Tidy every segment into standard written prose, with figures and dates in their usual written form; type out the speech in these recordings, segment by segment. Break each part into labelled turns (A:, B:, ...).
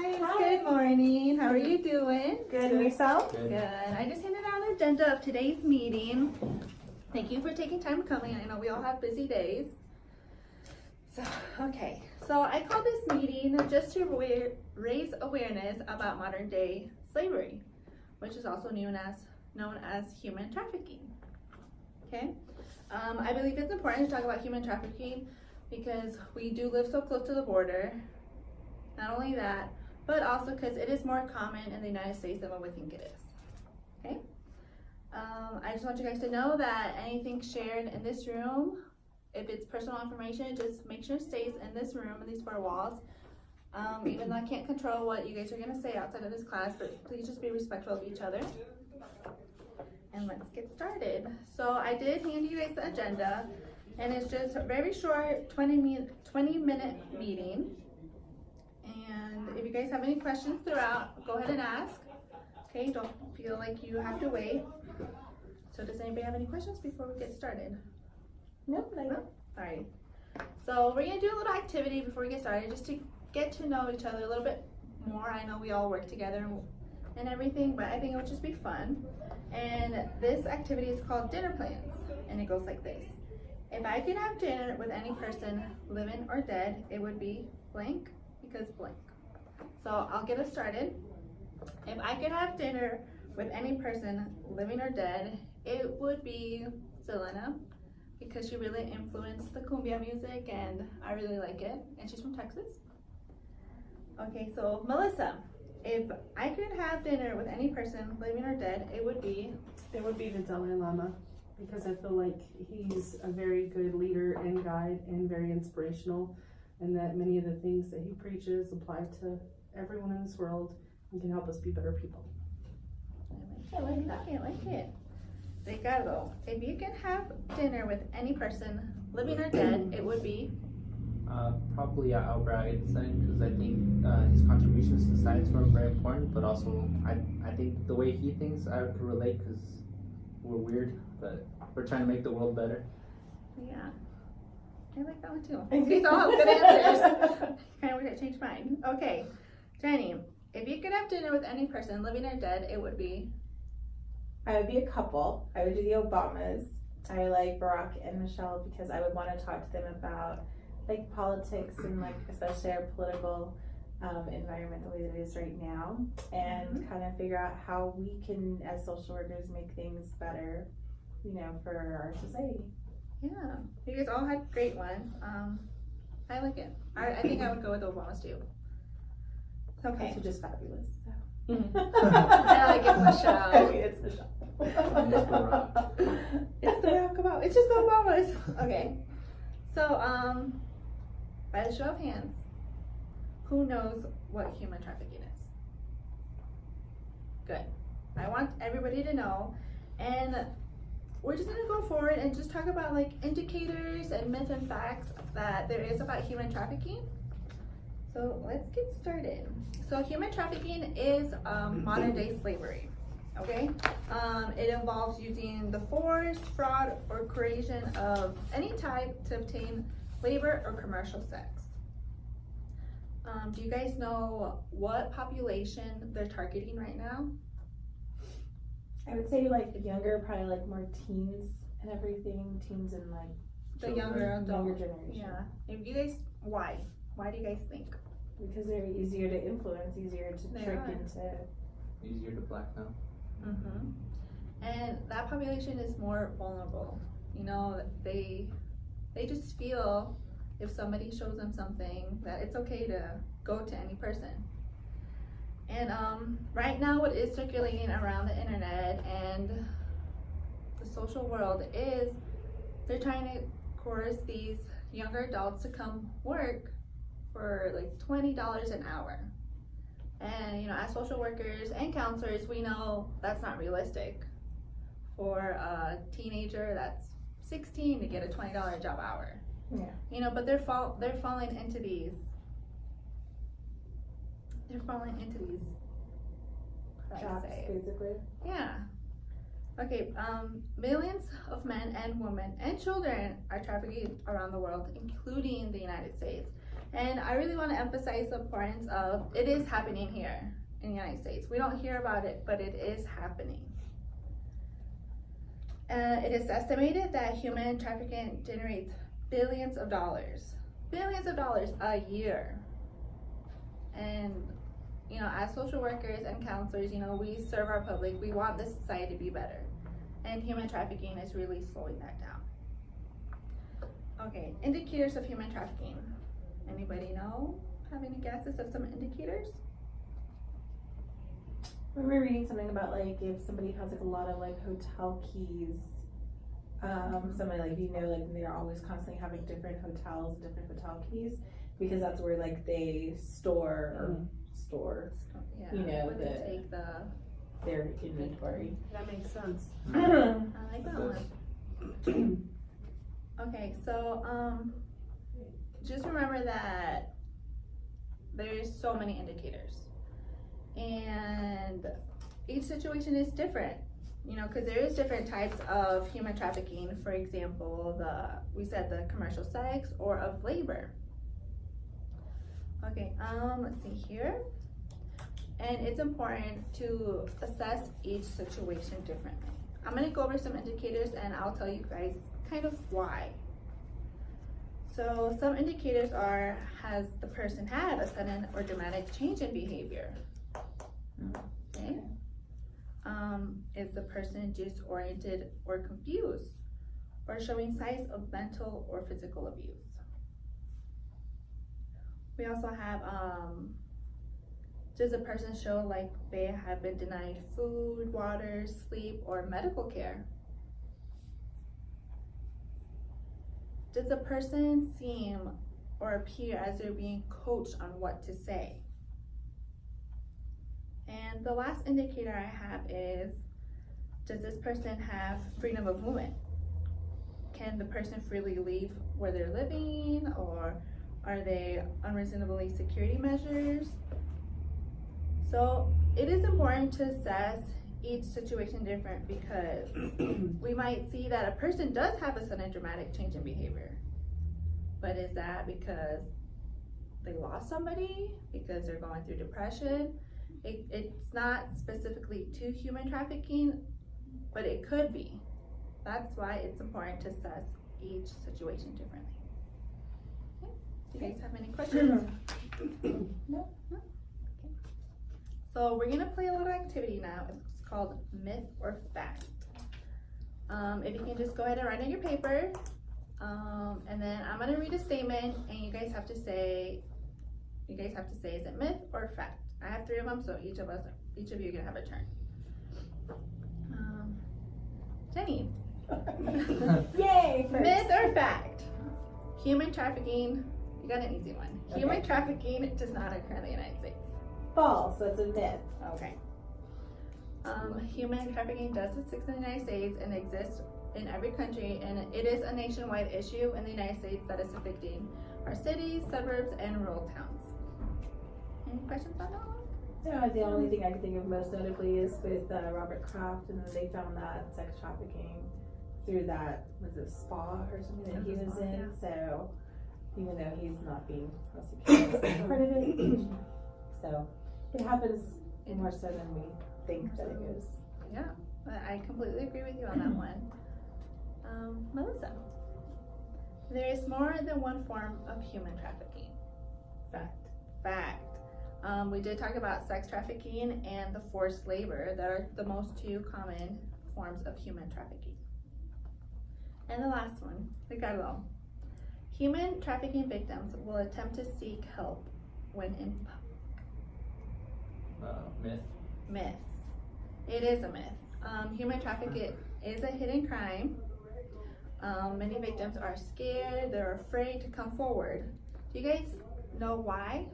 A: guys.
B: Hi.
A: Good morning. How are you doing?
B: Good, and yourself?
A: Good. I just handed out an agenda of today's meeting. Thank you for taking time coming. I know we all have busy days. So I called this meeting just to raise awareness about modern day slavery, which is also known as human trafficking. Okay? I believe it's important to talk about human trafficking because we do live so close to the border. Not only that, but also because it is more common in the United States than what we think it is. Okay? I just want you guys to know that anything shared in this room, if it's personal information, just make sure it stays in this room, in these four walls. Even though I can't control what you guys are going to say outside of this class, but please just be respectful of each other. And let's get started. So I did hand you guys the agenda, and it's just a very short 20-minute meeting. And if you guys have any questions throughout, go ahead and ask. Okay, don't feel like you have to wait. So does anybody have any questions before we get started?
B: Nope, I don't.
A: Alright. So we're gonna do a little activity before we get started, just to get to know each other a little bit more. I know we all work together and everything, but I think it would just be fun. And this activity is called dinner plans, and it goes like this. If I could have dinner with any person, living or dead, it would be blank because blank. So I'll get us started. If I could have dinner with any person, living or dead, it would be Selena, because she really influenced the cumbia music and I really like it, and she's from Texas. Okay, so Melissa, if I could have dinner with any person, living or dead, it would be
C: the Dalai Lama, because I feel like he's a very good leader and guide and very inspirational, and that many of the things that he preaches apply to everyone in this world and can help us be better people.
A: I like it. Ricardo, if you can have dinner with any person, living or dead, it would be
D: probably Albert Einstein, because I think his contributions to science were very important, but also I think the way he thinks I could relate, because we're weird, but we're trying to make the world better.
A: Yeah. I like that one too. These all have good answers. Kind of wish I changed mine. Okay, Jenny, if you could have dinner with any person, living or dead, it would be
B: I would be a couple. I would do the Obamas. I like Barack and Michelle because I would want to talk to them about like politics and like especially our political environment the way that it is right now, and kind of figure out how we can as social workers make things better, you know, for our society.
A: Yeah, you guys all had great ones. I like it. I think I would go with Obamas too. Okay.
B: They're just fabulous. So.
A: I like it's Michelle.
B: I mean, it's Michelle.
A: It's the Barack. It's just the Obamas. Okay. So, by the show of hands, who knows what human trafficking is? Good. I want everybody to know, and we're just gonna go forward and just talk about like indicators and myths and facts that there is about human trafficking. So let's get started. So human trafficking is modern day slavery. Okay, it involves using the force, fraud, or coercion of any type to obtain labor or commercial sex. Do you guys know what population they're targeting right now?
B: I would say like younger, probably like more teens and everything. Teens and like
A: The younger adult.
B: younger generation.
A: Yeah. If you guys, why? Why do you guys think?
B: Because they're easier to influence, easier to
A: They
B: trick
A: are.
B: into.
D: Easier to blackmail.
A: Mm-hmm. And that population is more vulnerable. You know, they just feel if somebody shows them something that it's okay to go to any person. And right now what is circulating around the internet and the social world is they're trying to coerce these younger adults to come work for like $20 an hour. And you know, as social workers and counselors, we know that's not realistic for a teenager that's 16 to get a $20 job hour.
B: Yeah.
A: You know, but they're falling into these.
B: Jobs, basically.
A: Yeah. Okay. Millions of men and women and children are trafficked around the world, including the United States. And I really want to emphasize the importance of it is happening here in the United States. We don't hear about it, but it is happening. It is estimated that human trafficking generates billions of dollars a year. And as social workers and counselors, we serve our public. We want this society to be better, and human trafficking is really slowing that down. Okay, indicators of human trafficking. Anybody know? Have any guesses of some indicators?
B: We were reading something about like if somebody has like a lot of like hotel keys, somebody like like they're always constantly having different hotel keys because that's where like they store
A: Yeah,
B: where
A: they
B: they
A: take
B: their inventory.
C: That makes sense.
A: I like that one. Okay, so just remember that there's so many indicators, and each situation is different. Because there is different types of human trafficking. For example, we said the commercial sex or of labor. Okay, let's see here. And it's important to assess each situation differently. I'm gonna go over some indicators and I'll tell you guys kind of why. So some indicators are, has the person had a sudden or dramatic change in behavior? Okay. Is the person disoriented or confused, or showing signs of mental or physical abuse? We also have, does a person show like they have been denied food, water, sleep, or medical care? Does a person seem or appear as they're being coached on what to say? And the last indicator I have is, does this person have freedom of movement? Can the person freely leave where they're living, or are they unreasonably security measures? So it is important to assess each situation different, because we might see that a person does have a sudden dramatic change in behavior. But is that because they lost somebody? Because they're going through depression? It's not specifically to human trafficking, but it could be. That's why it's important to assess each situation differently. Okay. Do you guys have any questions?
B: No.
A: Okay. So we're gonna play a little activity now. It's called Myth or Fact. If you can just go ahead and write on your paper, and then I'm gonna read a statement, and you guys have to say, is it myth or fact? I have 3 of them, so each of you are gonna have a turn. Jenny.
B: Yay! First.
A: Myth or fact? Human trafficking, you got an easy one. Human
B: Okay.
A: trafficking does not occur in the United States.
B: False. That's a myth.
A: Okay. Human trafficking does exist in the United States and exists in every country, and it is a nationwide issue in the United States that is affecting our cities, suburbs, and rural towns. Any questions on that one?
B: No, the only thing I can think of most notably is with Robert Kraft, and then they found that sex trafficking through that, was it spa or something that he was in?
A: Yeah.
B: So even though he's not being prosecuted as part of it, so it happens more so than we think that it is.
A: Yeah, I completely agree with you on that one. Melissa, there is more than one form of human trafficking. Fact. We did talk about sex trafficking and the forced labor. That are the most 2 common forms of human trafficking. And the last one, we got it all. Human trafficking victims will attempt to seek help when in
D: Myth.
A: myth. It is a myth. Human trafficking is a hidden crime. Many victims are scared, they're afraid to come forward. Do you guys know why?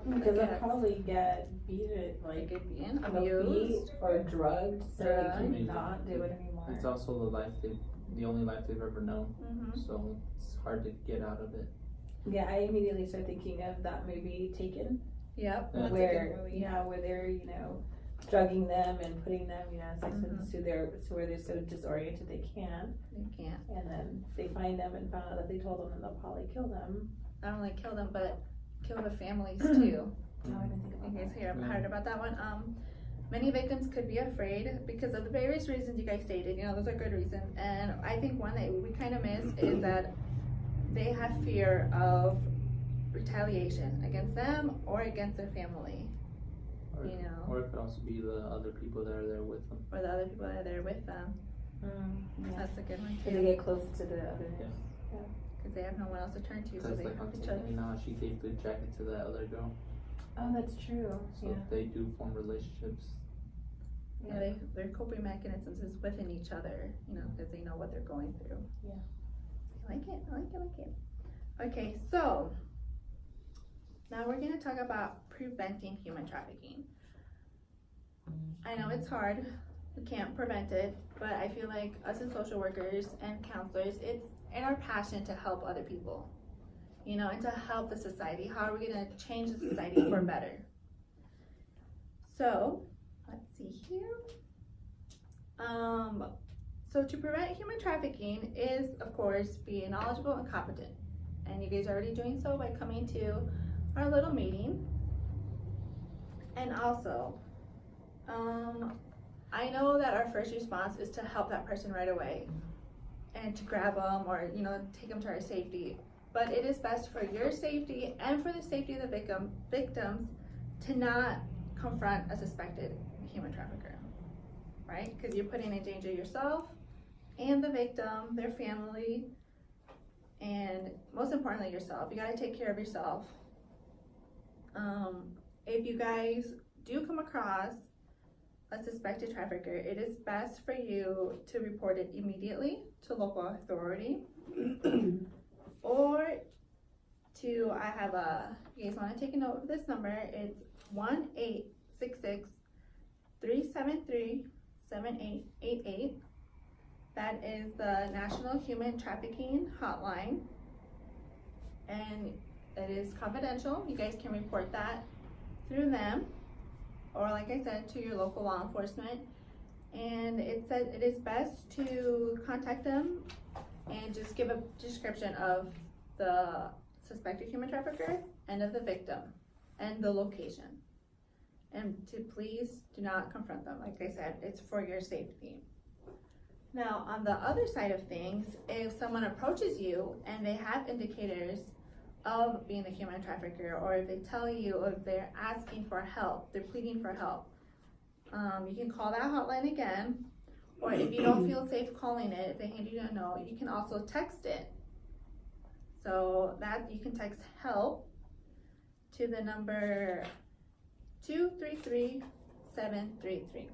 B: Because they'll
A: Yes.
B: probably get beaten,
A: They
B: like
A: could be in,
B: abused
A: abused.
B: or drugged, so
A: Drugged.
B: they cannot do it anymore.
D: It's also the only life they've ever known,
A: Mm-hmm.
D: so it's hard to get out of it.
B: Yeah, I immediately start thinking of that movie Taken,
A: Yep.
D: Yeah.
A: That's a
B: where
A: good movie.
B: where they're drugging them and putting them sex
A: Mhm.
B: to where they're so disoriented they can't,
A: You can't.
B: and then they find them and found out that they told them and they'll probably kill them.
A: not only kill them, but kill the families too.
B: No, I didn't think
A: You
B: about
A: guys
B: that.
A: heard about that one? Many victims could be afraid because of the various reasons you guys stated. You know, those are good reasons. And I think one that we kind of miss is that they have fear of retaliation against them or against their family,
D: Or,
A: you know,
D: or it could also be the other people that are there with them.
A: or the other people that are there with them.
B: Yeah.
A: That's a good one
B: Because they
A: too,
B: get close to the other.
D: Yeah.
A: because they have no one else to turn to, so
D: Because
A: they
D: like on
A: help each other.
D: Tiffany now, she gave the jacket to that other girl.
B: Oh, that's true.
D: So
B: Yeah.
D: they do form relationships.
A: Yeah, their coping mechanisms is within each other, you know, because they know what they're going through.
B: Yeah.
A: I like it, I like it, I like it. Okay, so now we're gonna talk about preventing human trafficking. I know it's hard, we can't prevent it, but I feel like us as social workers and counselors, it's in our passion to help other people, you know, and to help the society. How are we gonna change the society for better? So, let's see here. So to prevent human trafficking is, of course, being knowledgeable and competent. And you guys are already doing so by coming to our little meeting. And also, I know that our first response is to help that person right away and to grab them or, you know, take them to our safety. But it is best for your safety and for the safety of the victims to not confront a suspected human trafficker, right? Because you're putting in danger yourself and the victim, their family, and most importantly yourself. You gotta take care of yourself. If you guys do come across a suspected trafficker, it is best for you to report it immediately to local authority or to, you guys wanna take a note of this number, it's 1-866-373-7888. That is the National Human Trafficking Hotline. And it is confidential. You guys can report that through them, or like I said, to your local law enforcement. And it said it is best to contact them and just give a description of the suspected human trafficker and of the victim and the location. And to please do not confront them. Like I said, it's for your safety. Now, on the other side of things, if someone approaches you and they have indicators of being a human trafficker, or if they tell you, or if they're asking for help, they're pleading for help, you can call that hotline again, or if you don't feel safe calling it, if they hand you a note, you can also text it. So that you can text help to the number 233-733.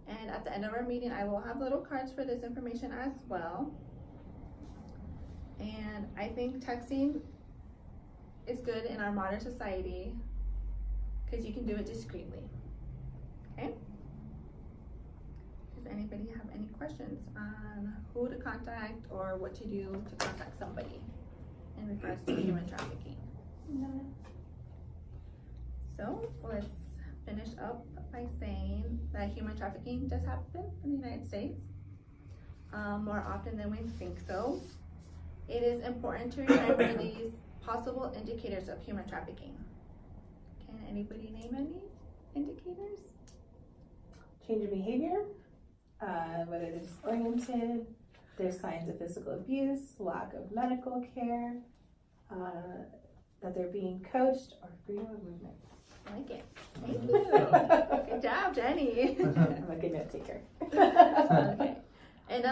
A: And at the end of our meeting, I will have little cards for this information as well. And I think texting is good in our modern society because you can do it discreetly. Okay? Does anybody have any questions on who to contact or what to do to contact somebody in regards to human trafficking?
B: No.
A: So let's finish up by saying that human trafficking does happen in the United States more often than we think so. It is important to remember these possible indicators of human trafficking. Can anybody name any indicators?
B: Change of behavior, whether they're disoriented, there's signs of physical abuse, lack of medical care, that they're being coached, or freedom of movement.
A: I like it. Thank you. Good job, Jenny.
B: I'm a good note taker.
A: Okay. And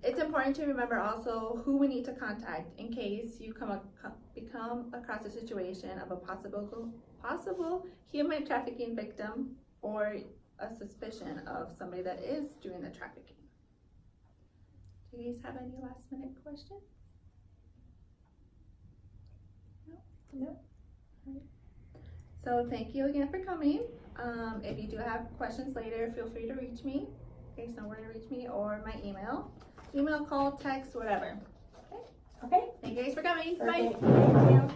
A: it's important to remember also who we need to contact in case you become across a situation of a possible human trafficking victim or a suspicion of somebody that is doing the trafficking. Do you guys have any last minute questions?
B: No.
A: So thank you again for coming. If you do have questions later, feel free to reach me. You guys know where to reach me, or my email, call, text, whatever.
B: Okay.
A: Thank you guys for coming.
B: Perfect.
A: Bye.
B: Thank you.